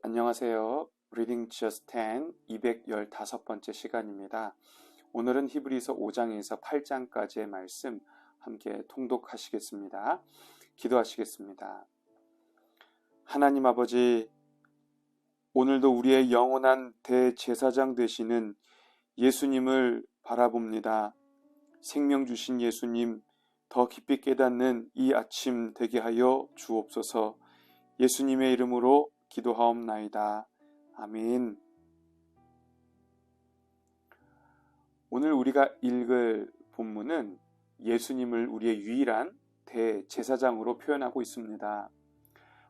안녕하세요. Reading Just 10 215번째 시간입니다. 오늘은 히브리서 5장에서 8장까지의 말씀 함께 통독하시겠습니다. 기도하시겠습니다. 하나님 아버지, 오늘도 우리의 영원한 대제사장 되시는 예수님을 바라봅니다. 생명 주신 예수님, 더 깊이 깨닫는 이 아침 되게 하여 주옵소서. 예수님의 이름으로 기도하옵나이다. 아멘. 오늘 우리가 읽을 본문은 예수님을 우리의 유일한 대제사장으로 표현하고 있습니다.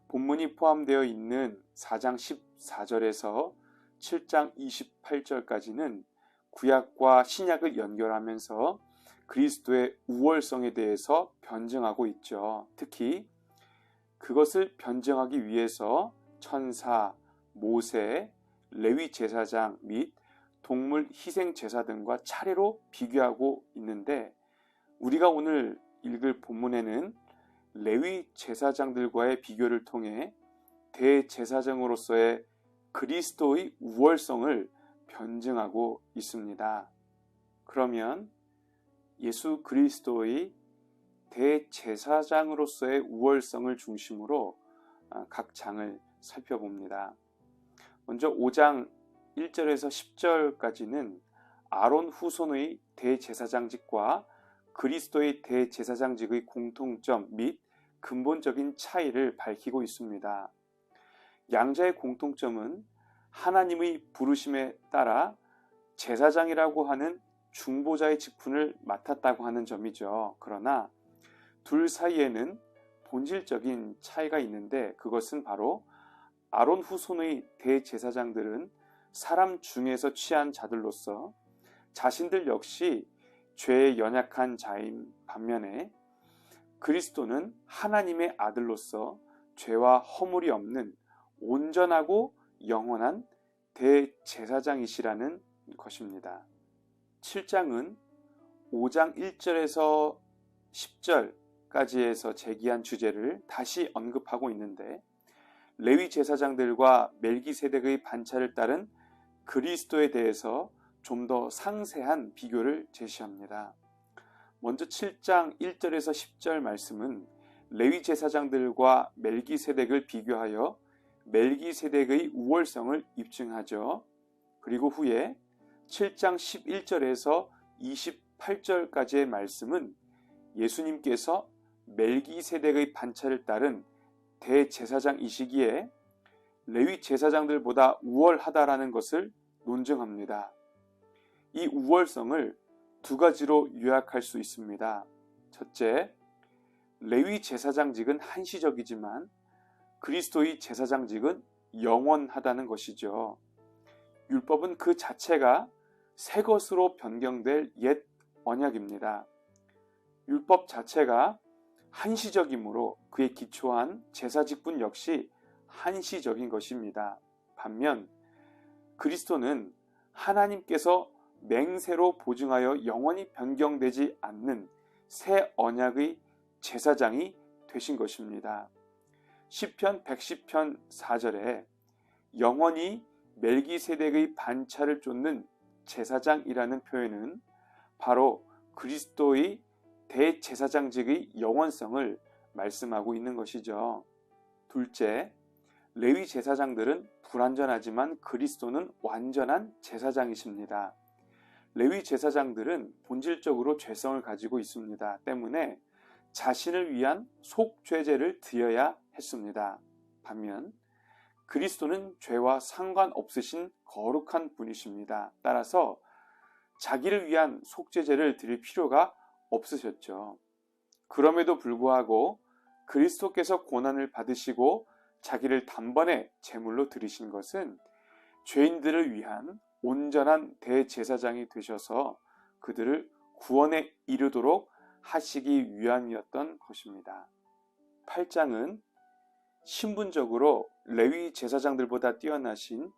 본문이 포함되어 있는 4장 14절에서 7장 28절까지는 구약과 신약을 연결하면서 그리스도의 우월성에 대해서 변증하고 있죠. 특히 그것을 변증하기 위해서 천사, 모세, 레위 제사장 및 동물 희생 제사 등과 차례로 비교하고 있는데, 우리가 오늘 읽을 본문에는 레위 제사장들과의 비교를 통해 대제사장으로서의 그리스도의 우월성을 변증하고 있습니다. 그러면 예수 그리스도의 대제사장으로서의 우월성을 중심으로 각 장을 살펴봅니다. 먼저 5장 1절에서 10절까지는 아론 후손의 대제사장직과 그리스도의 대제사장직의 공통점 및 근본적인 차이를 밝히고 있습니다. 양자의 공통점은 하나님의 부르심에 따라 제사장이라고 하는 중보자의 직분을 맡았다고 하는 점이죠. 그러나 둘 사이에는 본질적인 차이가 있는데, 그것은 바로 아론 후손의 대제사장들은 사람 중에서 취한 자들로서 자신들 역시 죄에 연약한 자인 반면에, 그리스도는 하나님의 아들로서 죄와 허물이 없는 온전하고 영원한 대제사장이시라는 것입니다. 7장은 5장 1절에서 10절까지에서 제기한 주제를 다시 언급하고 있는데, 레위 제사장들과 멜기세덱의 반차를 따른 그리스도에 대해서 좀 더 상세한 비교를 제시합니다. 먼저 7장 1절에서 10절 말씀은 레위 제사장들과 멜기세덱을 비교하여 멜기세덱의 우월성을 입증하죠. 그리고 후에 7장 11절에서 28절까지의 말씀은 예수님께서 멜기세덱의 반차를 따른 대제사장이시기에 레위 제사장들보다 우월하다라는 것을 논증합니다. 이 우월성을 두 가지로 요약할 수 있습니다. 첫째, 레위 제사장직은 한시적이지만 그리스도의 제사장직은 영원하다는 것이죠. 율법은 그 자체가 새 것으로 변경될 옛 언약입니다. 율법 자체가 한시적이므로 그에 기초한 제사직분 역시 한시적인 것입니다. 반면 그리스도는 하나님께서 맹세로 보증하여 영원히 변경되지 않는 새 언약의 제사장이 되신 것입니다. 시편 110편 4절에 영원히 멜기세덱의 반차를 쫓는 제사장이라는 표현은 바로 그리스도의 대제사장직의 영원성을 말씀하고 있는 것이죠. 둘째, 레위 제사장들은 불완전하지만 그리스도는 완전한 제사장이십니다. 레위 제사장들은 본질적으로 죄성을 가지고 있습니다. 때문에 자신을 위한 속죄제를 드려야 했습니다. 반면 그리스도는 죄와 상관없으신 거룩한 분이십니다. 따라서 자기를 위한 속죄제를 드릴 필요가 없으셨죠. 그럼에도 불구하고 그리스도께서 고난을 받으시고 자기를 단번에 제물로 드리신 것은 죄인들을 위한 온전한 대제사장이 되셔서 그들을 구원에 이르도록 하시기 위함이었던 것입니다. 8장은 신분적으로 레위 제사장들보다 뛰어나신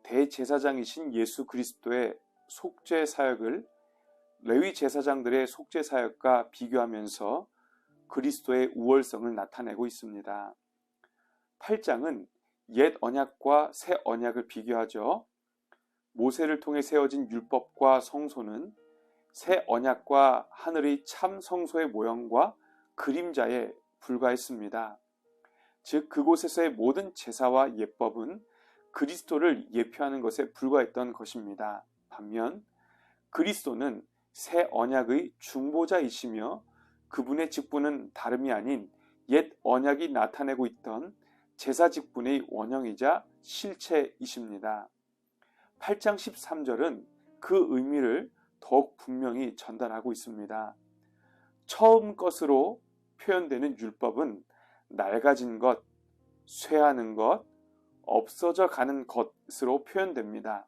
대제사장이신 예수 그리스도의 속죄 사역을 레위 제사장들의 속죄 사역과 비교하면서 그리스도의 우월성을 나타내고 있습니다. 8장은 옛 언약과 새 언약을 비교하죠. 모세를 통해 세워진 율법과 성소는 새 언약과 하늘의 참 성소의 모형과 그림자에 불과했습니다. 즉 그곳에서의 모든 제사와 예법은 그리스도를 예표하는 것에 불과했던 것입니다. 반면 그리스도는 새 언약의 중보자이시며 그분의 직분은 다름이 아닌 옛 언약이 나타내고 있던 제사 직분의 원형이자 실체이십니다. 8장 13절은 그 의미를 더욱 분명히 전달하고 있습니다. 처음 것으로 표현되는 율법은 낡아진 것, 쇠하는 것, 없어져 가는 것으로 표현됩니다.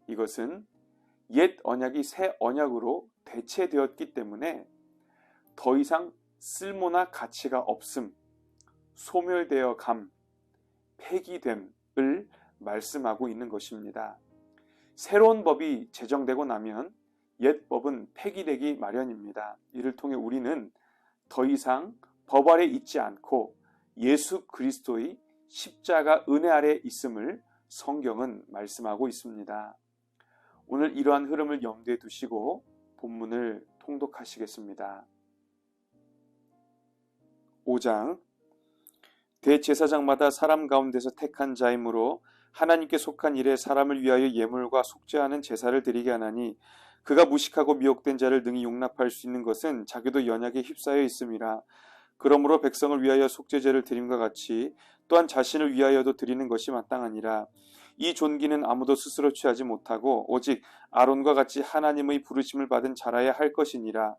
이것은 옛 언약이 새 언약으로 대체되었기 때문에 더 이상 쓸모나 가치가 없음, 소멸되어 감, 폐기됨을 말씀하고 있는 것입니다. 새로운 법이 제정되고 나면 옛 법은 폐기되기 마련입니다. 이를 통해 우리는 더 이상 법 아래 있지 않고 예수 그리스도의 십자가 은혜 아래 있음을 성경은 말씀하고 있습니다. 오늘 이러한 흐름을 염두에 두시고 본문을 통독하시겠습니다. 5장 대제사장마다 사람 가운데서 택한 자이므로 하나님께 속한 일에 사람을 위하여 예물과 속죄하는 제사를 드리게 하나니 그가 무식하고 미혹된 자를 능히 용납할 수 있는 것은 자기도 연약에 휩싸여 있음이라. 그러므로 백성을 위하여 속죄제를 드림과 같이 또한 자신을 위하여도 드리는 것이 마땅하니라. 이 존귀는 아무도 스스로 취하지 못하고 오직 아론과 같이 하나님의 부르심을 받은 자라야 할 것이니라.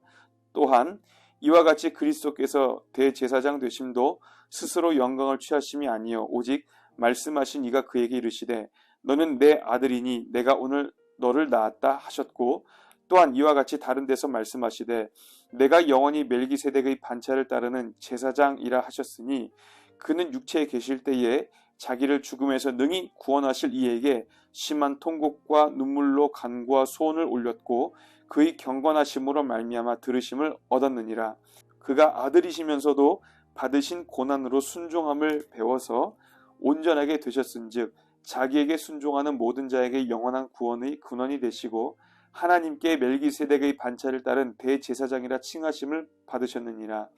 또한 이와 같이 그리스도께서 대제사장 되심도 스스로 영광을 취하심이 아니요 오직 말씀하신 이가 그에게 이르시되 너는 내 아들이니 내가 오늘 너를 낳았다 하셨고 또한 이와 같이 다른 데서 말씀하시되 내가 영원히 멜기세덱의 반차를 따르는 제사장이라 하셨으니 그는 육체에 계실 때에 자기를 죽음에서 능히 구원하실 이에게 심한 통곡과 눈물로 간구와 소원을 올렸고 그의 경건하심으로 말미암아 들으심을 얻었느니라. 그가 아들이시면서도 받으신 고난으로 순종함을 배워서 온전하게 되셨은즉 자기에게 순종하는 모든 자에게 영원한 구원의 근원이 되시고 하나님께 멜기세덱의 반차를 따른 대제사장이라 칭하심을 받으셨느니라.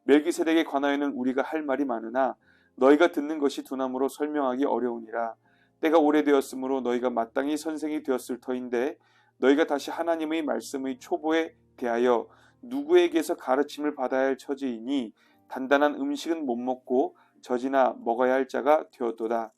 멜기세덱에 관하여는 우리가 할 말이 많으나 너희가 듣는 것이 두나무로 설명하기 어려우니라. 때가 오래되었으므로 너희가 마땅히 선생이 되었을 터인데 너희가 다시 하나님의 말씀의 초보에 대하여 누구에게서 가르침을 받아야 할 처지이니 단단한 음식은 못 먹고 젖이나 먹어야 할 자가 되었도다.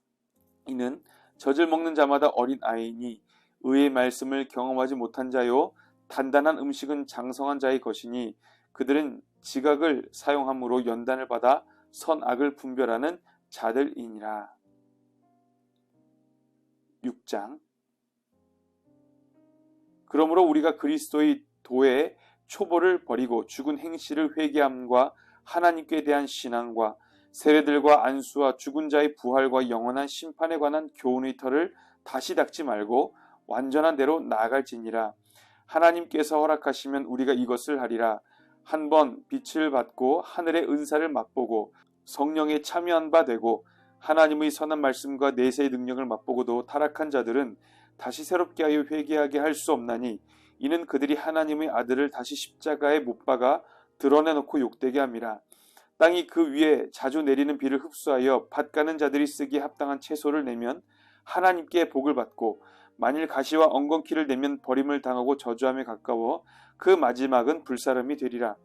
이는 젖을 먹는 자마다 어린 아이니 의의 말씀을 경험하지 못한 자요 단단한 음식은 장성한 자의 것이니 그들은 지각을 사용함으로 연단을 받아 선악을 분별하는 자들이니라. 6장 그러므로 우리가 그리스도의 도의 초보를 버리고 죽은 행실을 회개함과 하나님께 대한 신앙과 세례들과 안수와 죽은 자의 부활과 영원한 심판에 관한 교훈의 터를 다시 닦지 말고 완전한 대로 나아갈지니라. 하나님께서 허락하시면 우리가 이것을 하리라. 한번 빛을 받고 하늘의 은사를 맛보고 성령에 참여한 바 되고 하나님의 선한 말씀과 내세의 능력을 맛보고도 타락한 자들은 다시 새롭게 하여 회개하게 할 수 없나니 이는 그들이 하나님의 아들을 다시 십자가에 못 박아 드러내놓고 욕되게 함이라. 땅이 그 위에 자주 내리는 비를 흡수하여 밭 가는 자들이 쓰기에 합당한 채소를 내면 하나님께 복을 받고 만일 가시와 엉겅퀴를 내면 버림을 당하고 저주함에 가까워 그 마지막은 불사름이 되리라.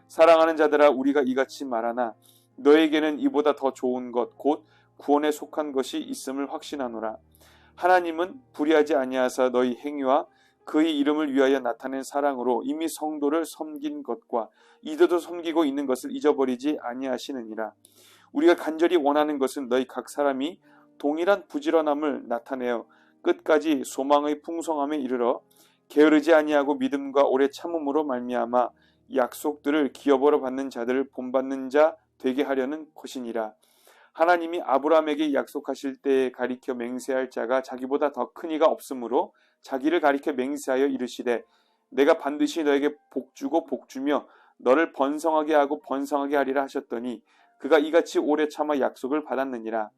사랑하는 자들아 우리가 이같이 말하나 너에게는 이보다 더 좋은 것 곧 구원에 속한 것이 있음을 확신하노라. 하나님은 불의하지 아니하사 너희 행위와 그의 이름을 위하여 나타낸 사랑으로 이미 성도를 섬긴 것과 이들도 섬기고 있는 것을 잊어버리지 아니하시느니라. 우리가 간절히 원하는 것은 너희 각 사람이 동일한 부지런함을 나타내어 끝까지 소망의 풍성함에 이르러 게으르지 아니하고 믿음과 오래 참음으로 말미암아 약속들을 기업으로 받는 자들을 본받는 자 되게 하려는 것이니라. 하나님이 아브라함에게 약속하실 때에 가리켜 맹세할 자가 자기보다 더 큰 이가 없으므로 자기를 가리켜 맹세하여 이르시되 내가 반드시 너에게 복주고 복주며 너를 번성하게 하고 번성하게 하리라 하셨더니 그가 이같이 오래 참아 약속을 받았느니라.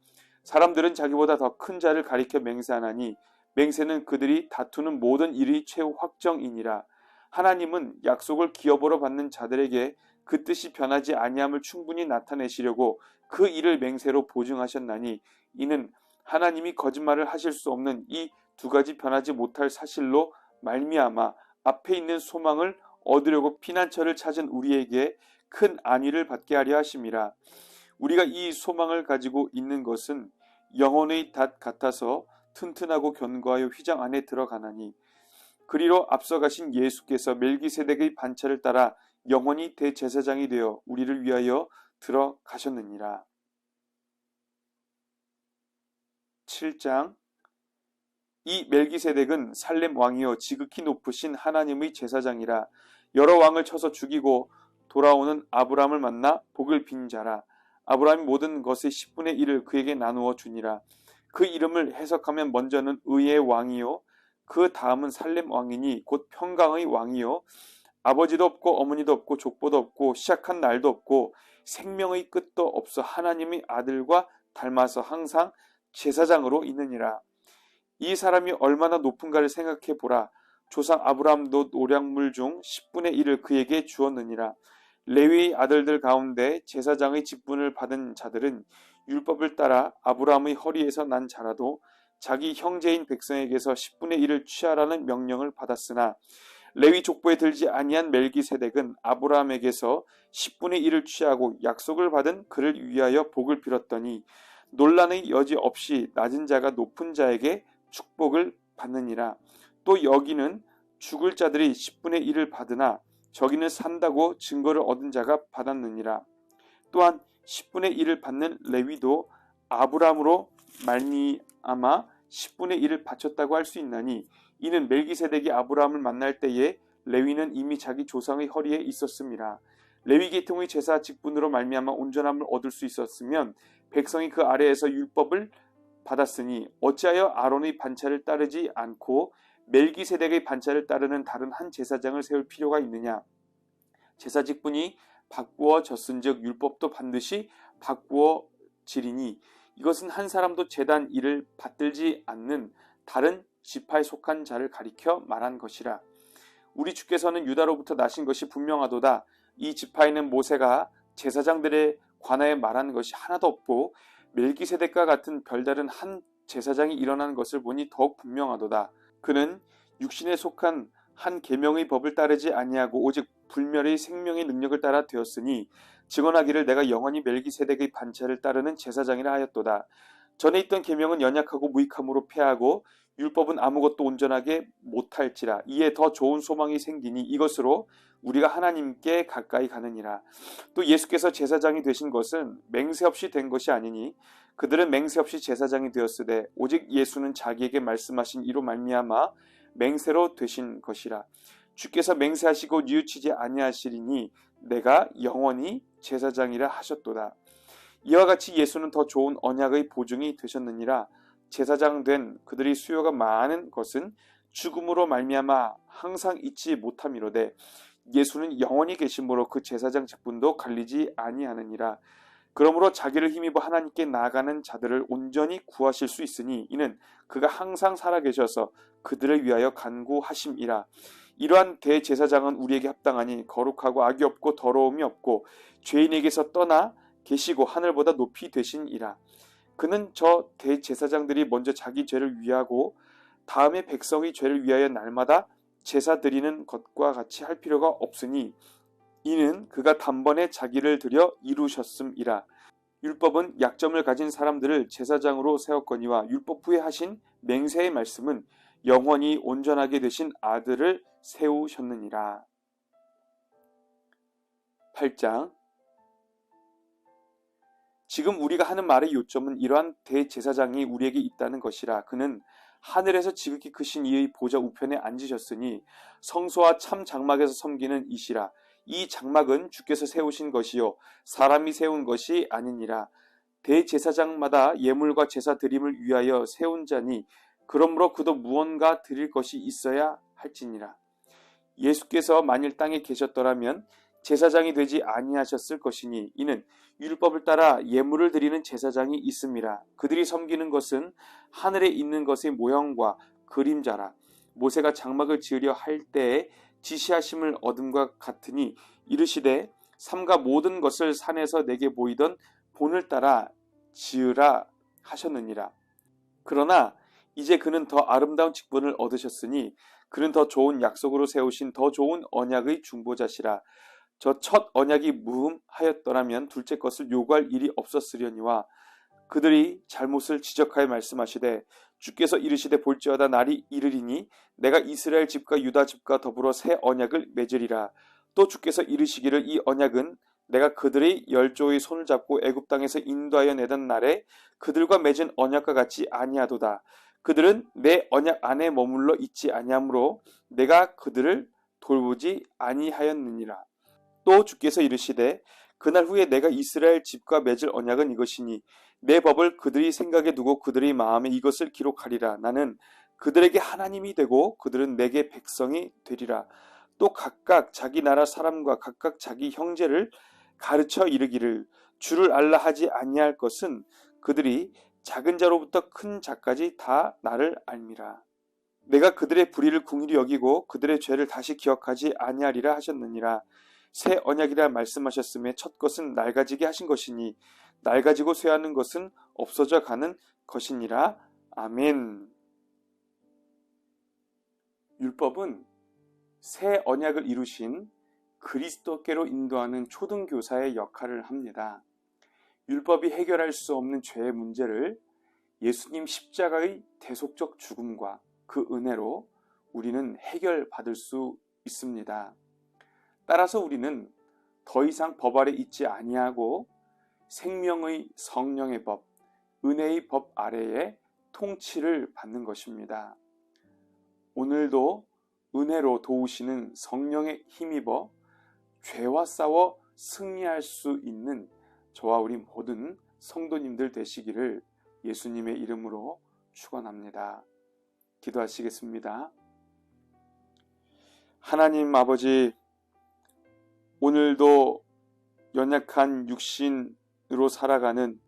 사람들은 자기보다 더 큰 자를 가리켜 맹세하나니 맹세는 그들이 다투는 모든 일이 최후 확정이니라. 하나님은 약속을 기업으로 받는 자들에게 그 뜻이 변하지 아니함을 충분히 나타내시려고 그 일을 맹세로 보증하셨나니 이는 하나님이 거짓말을 하실 수 없는 이 두 가지 변하지 못할 사실로 말미암아 앞에 있는 소망을 얻으려고 피난처를 찾은 우리에게 큰 안위를 받게 하려 하심이라. 우리가 이 소망을 가지고 있는 것은 영혼의 닷 같아서 튼튼하고 견고하여 휘장 안에 들어가나니 그리로 앞서가신 예수께서 멜기세덱의 반차를 따라 영원히 대제사장이 되어 우리를 위하여 들어가셨느니라. 7장. 이 멜기세덱은 살렘 왕이요 지극히 높으신 하나님의 제사장이라. 여러 왕을 쳐서 죽이고 돌아오는 아브라함을 만나 복을 빈 자라. 아브라함이 모든 것의 10분의 1을 그에게 나누어 주니라. 그 이름을 해석하면 먼저는 의의 왕이요 그 다음은 살렘 왕이니 곧 평강의 왕이요 아버지도 없고 어머니도 없고 족보도 없고 시작한 날도 없고 생명의 끝도 없어 하나님의 아들과 닮아서 항상 제사장으로 있느니라. 이 사람이 얼마나 높은가를 생각해 보라. 조상 아브라함도 노량물 중 10분의 1을 그에게 주었느니라. 레위의 아들들 가운데 제사장의 직분을 받은 자들은 율법을 따라 아브라함의 허리에서 난 자라도 자기 형제인 백성에게서 10분의 1을 취하라는 명령을 받았으나 레위 족보에 들지 아니한 멜기세덱은 아브라함에게서 10분의 1을 취하고 약속을 받은 그를 위하여 복을 빌었더니 논란의 여지 없이 낮은 자가 높은 자에게 축복을 받느니라. 또 여기는 죽을 자들이 10분의 1을 받으나 저기는 산다고 증거를 얻은 자가 받았느니라. 또한 10분의 1을 받는 레위도 아브라함으로 말미암아 10분의 1을 바쳤다고 할 수 있나니 이는 멜기세덱이 아브라함을 만날 때에 레위는 이미 자기 조상의 허리에 있었음이라. 레위 계통의 제사 직분으로 말미암아 온전함을 얻을 수 있었으면 백성이 그 아래에서 율법을 받았으니 어찌하여 아론의 반차를 따르지 않고 멜기세덱의 반차를 따르는 다른 한 제사장을 세울 필요가 있느냐. 제사 직분이 바꾸어졌은즉 율법도 반드시 바꾸어지리니 이것은 한 사람도 제단 일을 받들지 않는 다른 지파에 속한 자를 가리켜 말한 것이라. 우리 주께서는 유다로부터 나신 것이 분명하도다. 이 지파에는 모세가 제사장들에 관하여 말한 것이 하나도 없고 멜기세덱과 같은 별다른 한 제사장이 일어난 것을 보니 더욱 분명하도다. 그는 육신에 속한 한 계명의 법을 따르지 아니하고 오직 불멸의 생명의 능력을 따라 되었으니 증언하기를 내가 영원히 멜기세덱의 반차를 따르는 제사장이라 하였도다. 전에 있던 계명은 연약하고 무익함으로 패하고 율법은 아무것도 온전하게 못할지라. 이에 더 좋은 소망이 생기니 이것으로 우리가 하나님께 가까이 가느니라. 또 예수께서 제사장이 되신 것은 맹세 없이 된 것이 아니니 그들은 맹세 없이 제사장이 되었으되 오직 예수는 자기에게 말씀하신 이로 말미암아 맹세로 되신 것이라. 주께서 맹세하시고 뉘우치지 아니하시리니 내가 영원히 제사장이라 하셨도다. 이와 같이 예수는 더 좋은 언약의 보증이 되셨느니라. 제사장 된 그들이 수요가 많은 것은 죽음으로 말미암아 항상 잊지 못함이로되 예수는 영원히 계심으로 그 제사장 직분도 갈리지 아니하느니라. 그러므로 자기를 힘입어 하나님께 나아가는 자들을 온전히 구하실 수 있으니 이는 그가 항상 살아계셔서 그들을 위하여 간구하심이라. 이러한 대제사장은 우리에게 합당하니 거룩하고 악이 없고 더러움이 없고 죄인에게서 떠나 계시고 하늘보다 높이 되신이라. 그는 저 대제사장들이 먼저 자기 죄를 위하고 다음에 백성의 죄를 위하여 날마다 제사 드리는 것과 같이 할 필요가 없으니 이는 그가 단번에 자기를 들여 이루셨음이라. 율법은 약점을 가진 사람들을 제사장으로 세웠거니와 율법 후에 하신 맹세의 말씀은 영원히 온전하게 되신 아들을 세우셨느니라. 8장. 지금 우리가 하는 말의 요점은 이러한 대제사장이 우리에게 있다는 것이라. 그는 하늘에서 지극히 크신 이의 보좌 우편에 앉으셨으니 성소와 참 장막에서 섬기는 이시라. 이 장막은 주께서 세우신 것이요 사람이 세운 것이 아니니라. 대제사장마다 예물과 제사 드림을 위하여 세운 자니 그러므로 그도 무언가 드릴 것이 있어야 할지니라. 예수께서 만일 땅에 계셨더라면 제사장이 되지 아니하셨을 것이니 이는 율법을 따라 예물을 드리는 제사장이 있음이라. 그들이 섬기는 것은 하늘에 있는 것의 모형과 그림자라. 모세가 장막을 지으려 할 때에 지시하심을 얻음과 같으니 이르시되 삼가 모든 것을 산에서 내게 보이던 본을 따라 지으라 하셨느니라. 그러나 이제 그는 더 아름다운 직분을 얻으셨으니 그는 더 좋은 약속으로 세우신 더 좋은 언약의 중보자시라. 저 첫 언약이 무흠하였더라면 둘째 것을 요구할 일이 없었으려니와 그들이 잘못을 지적하여 말씀하시되 주께서 이르시되 볼지어다 날이 이르리니 내가 이스라엘 집과 유다 집과 더불어 새 언약을 맺으리라. 또 주께서 이르시기를 이 언약은 내가 그들의 열조의 손을 잡고 애굽 땅에서 인도하여 내던 날에 그들과 맺은 언약과 같이 아니하도다. 그들은 내 언약 안에 머물러 있지 아니하므로 내가 그들을 돌보지 아니하였느니라. 또 주께서 이르시되 그날 후에 내가 이스라엘 집과 맺을 언약은 이것이니 내 법을 그들이 생각에 두고 그들의 마음에 이것을 기록하리라. 나는 그들에게 하나님이 되고 그들은 내게 백성이 되리라. 또 각각 자기 나라 사람과 각각 자기 형제를 가르쳐 이르기를 주를 알라 하지 아니할 것은 그들이 작은 자로부터 큰 자까지 다 나를 알미라. 내가 그들의 불의를 궁일이 여기고 그들의 죄를 다시 기억하지 아니하리라 하셨느니라. 새 언약이라 말씀하셨음에 첫 것은 낡아지게 하신 것이니 낡아지고 쇠하는 것은 없어져 가는 것이니라. 아멘. 율법은 새 언약을 이루신 그리스도께로 인도하는 초등교사의 역할을 합니다. 율법이 해결할 수 없는 죄의 문제를 예수님 십자가의 대속적 죽음과 그 은혜로 우리는 해결받을 수 있습니다. 따라서 우리는 더 이상 법 아래 있지 아니하고 생명의 성령의 법, 은혜의 법 아래에 통치를 받는 것입니다. 오늘도 은혜로 도우시는 성령에 힘입어 죄와 싸워 승리할 수 있는 저와 우리 모든 성도님들 되시기를 예수님의 이름으로 축원합니다. 기도하시겠습니다. 하나님 아버지, 오늘도 연약한 육신으로 살아가는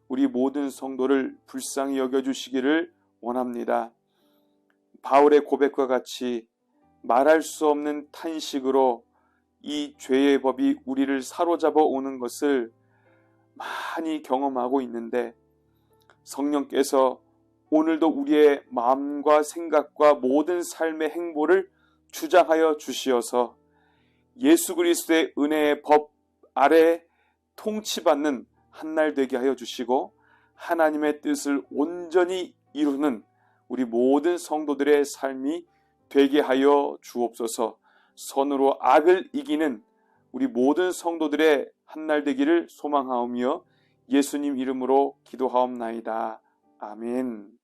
우리 모든 성도를 불쌍히 여겨주시기를 원합니다. 바울의 고백과 같이 말할 수 없는 탄식으로 이 죄의 법이 우리를 사로잡아 오는 것을 많이 경험하고 있는데 성령께서 오늘도 우리의 마음과 생각과 모든 삶의 행보를 주장하여 주시어서 예수 그리스도의 은혜의 법 아래 통치받는 한날 되게 하여 주시고 하나님의 뜻을 온전히 이루는 우리 모든 성도들의 삶이 되게 하여 주옵소서. 선으로 악을 이기는 우리 모든 성도들의 한날 되기를 소망하오며 예수님 이름으로 기도하옵나이다. 아멘.